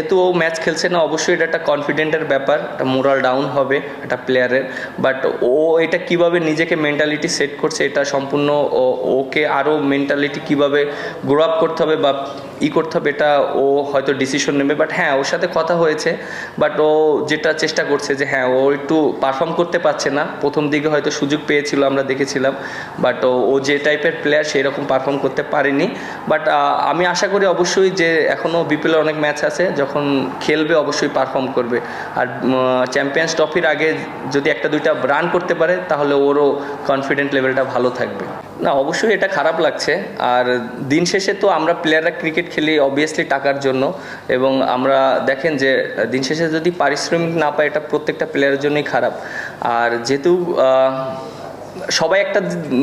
যেহেতু ও ম্যাচ খেলছে না, অবশ্যই এটা একটা কনফিডেন্টের ব্যাপার, একটা মোরাল ডাউন হবে একটা প্লেয়ারের। বাট ও এটা কিভাবে নিজেকে মেন্টালিটি সেট করছে, এটা সম্পূর্ণ ওকে আরও মেন্টালিটি কিভাবে গ্রো আপ করতে হবে বা করতে হবে, এটা ও হয়তো ডিসিশন নেবে। বাট হ্যাঁ, ওর সাথে কথা হয়েছে, বাট ও যেটা চেষ্টা করছে যে হ্যাঁ, ও একটু পারফর্ম করতে পারছে না। প্রথম দিকে হয়তো সুযোগ পেয়েছিল, আমরা দেখেছিলাম, বাট ও যে টাইপের প্লেয়ার সেই রকম পারফর্ম করতে পারেনি। বাট আমি আশা করি অবশ্যই যে এখনও বিপিএলের অনেক ম্যাচ আছে, যখন খেলবে অবশ্যই পারফর্ম করবে। আর চ্যাম্পিয়ন্স ট্রফির আগে যদি একটা দুইটা রান করতে পারে, তাহলে ওরও কনফিডেন্ট লেভেলটা ভালো থাকবে। না, অবশ্যই এটা খারাপ লাগছে। আর দিন শেষে তো আমরা প্লেয়াররা ক্রিকেট খেলি অবভিয়াসলি টাকার জন্য, এবং আমরা দেখেন যে দিন শেষে যদি পারিশ্রমিক না পায়, এটা প্রত্যেকটা প্লেয়ারের জন্যই খারাপ। আর যেহেতু সবাই একটা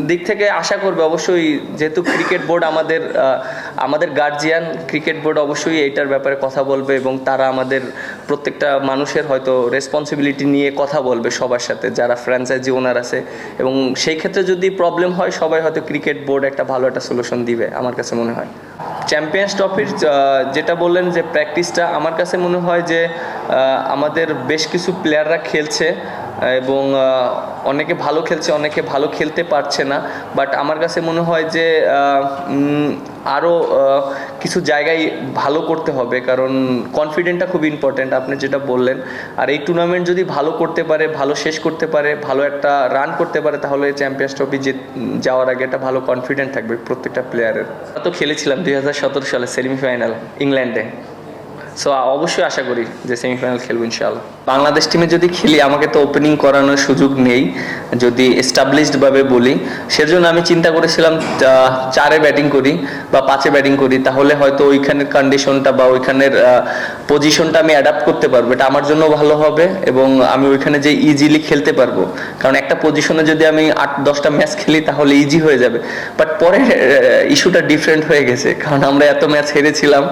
দিক থেকে আশা করবে অবশ্যই, যেহেতু ক্রিকেট বোর্ড আমাদের গার্জিয়ান, ক্রিকেট বোর্ড অবশ্যই এইটার ব্যাপারে কথা বলবে, এবং তারা আমাদের প্রত্যেকটা মানুষের হয়তো রেসপন্সিবিলিটি নিয়ে কথা বলবে সবার সাথে, যারা ফ্র্যাঞ্চাইজি ওনার আছে। এবং সেই ক্ষেত্রে যদি প্রবলেম হয়, সবাই হয়তো ক্রিকেট বোর্ড একটা ভালো একটা সলিউশন দিবে আমার কাছে মনে হয়। চ্যাম্পিয়ন্স ট্রফির যেটা বললেন যে প্র্যাকটিসটা, আমার কাছে মনে হয় যে আমাদের বেশ কিছু প্লেয়াররা খেলছে, এবং অনেকে ভালো খেলছে, অনেকে ভালো খেলতে পারছে না। বাট আমার কাছে মনে হয় যে আরও কিছু জায়গায় ভালো করতে হবে, কারণ কনফিডেন্টটা খুব ইম্পর্ট্যান্ট, আপনি যেটা বললেন। আর এই টুর্নামেন্ট যদি ভালো করতে পারে, ভালো শেষ করতে পারে, ভালো একটা রান করতে পারে, তাহলে চ্যাম্পিয়ন্স ট্রফি যাওয়ার আগে একটা ভালো কনফিডেন্ট থাকবে প্রত্যেকটা প্লেয়ারের। তো খেলেছিলাম 2017 সালে সেমিফাইনাল ইংল্যান্ডে। সো অবশ্যই আশা করি যে সেমিফাইনাল খেলবো ইনশাআল্লাহ। বাংলাদেশ টিমে যদি খেলি, আমাকে তো ওপেনিং করানোর সুযোগ নেই যদি এস্টাবলিশডভাবে বলি। সেজন্য আমি চিন্তা করেছিলাম 4-এ ব্যাটিং করি বা 5-এ ব্যাটিং করি, তাহলে হয়তো ওইখানের কন্ডিশনটা বা ওইখানের পজিশনটা আমি অ্যাডাপ্ট করতে পারবো, এটা আমার জন্য ভালো হবে, এবং আমি ওইখানে যে ইজিলি খেলতে পারবো। কারণ একটা পজিশনে যদি আমি 8-10টা ম্যাচ খেলি, তাহলে ইজি হয়ে যাবে। বাট পরে ইস্যুটা ডিফারেন্ট হয়ে গেছে, কারণ আমরা এত ম্যাচ হেরেছিলাম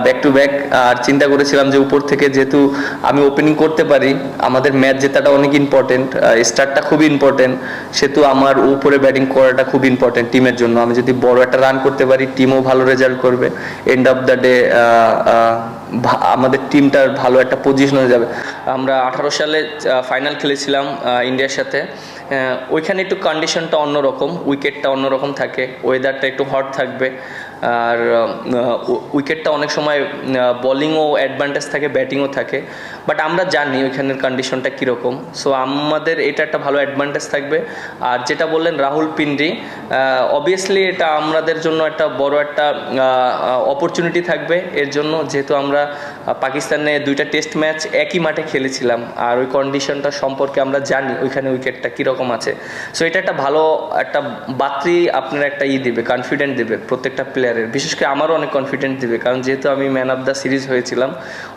ব্যাক টু ব্যাক। আর চিন্তা করেছিলাম যে উপর থেকে যেহেতু আমি ওপেনিং করতে পারি, আমাদের ম্যাচ জেতাটা অনেক ইম্পর্টেন্ট, স্টার্টটা খুবই ইম্পর্টেন্ট, সেহেতু আমার উপরে ব্যাটিং করাটা খুব ইম্পর্টেন্ট টিমের জন্য। আমি যদি বড় একটা রান করতে পারি, টিমও ভালো রেজাল্ট করবে, এন্ড অফ দ্য ডে আমাদের টিমটার ভালো একটা পজিশন হয়ে যাবে। আমরা 18 সালে ফাইনাল খেলেছিলাম ইন্ডিয়ার সাথে। ওইখানে একটু কন্ডিশনটা অন্যরকম, উইকেটটা অন্যরকম থাকে, ওয়েদারটা একটু হট থাকবে, আর উইকেটটা অনেক সময় বোলিংও অ্যাডভান্টেজ থাকে, ব্যাটিংও থাকে। বাট আমরা জানি ওইখানের কন্ডিশনটা কীরকম, সো আমাদের এটা একটা ভালো অ্যাডভান্টেজ থাকবে। আর যেটা বললেন রাহুল পিন্ডি, অবভিয়াসলি এটা আমাদের জন্য একটা বড় একটা অপরচুনিটি থাকবে এর জন্য, যেহেতু আমরা পাকিস্তানে 2টা টেস্ট ম্যাচ একই মাঠে খেলেছিলাম, আর ওই কন্ডিশনটা সম্পর্কে আমরা জানি ওইখানে উইকেটটা কীরকম আছে। সো এটা একটা ভালো একটা বাত্রি আপনার একটা দিবে, কনফিডেন্ট দেবে প্রত্যেকটা প্লেয়ারের, বিশেষ করে আমারও অনেক কনফিডেন্ট দেবে, কারণ যেহেতু আমি ম্যান অফ দ্য সিরিজ হয়েছিলাম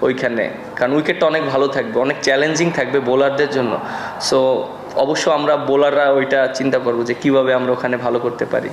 ওইখানে। কারণ উইকেটটা অনেক ভালো থাকবে, অনেক চ্যালেঞ্জিং থাকবে বোলারদের জন্য। সো অবশ্য আমরা বোলাররা ওইটা চিন্তা করবো যে কীভাবে আমরা ওখানে ভালো করতে পারি।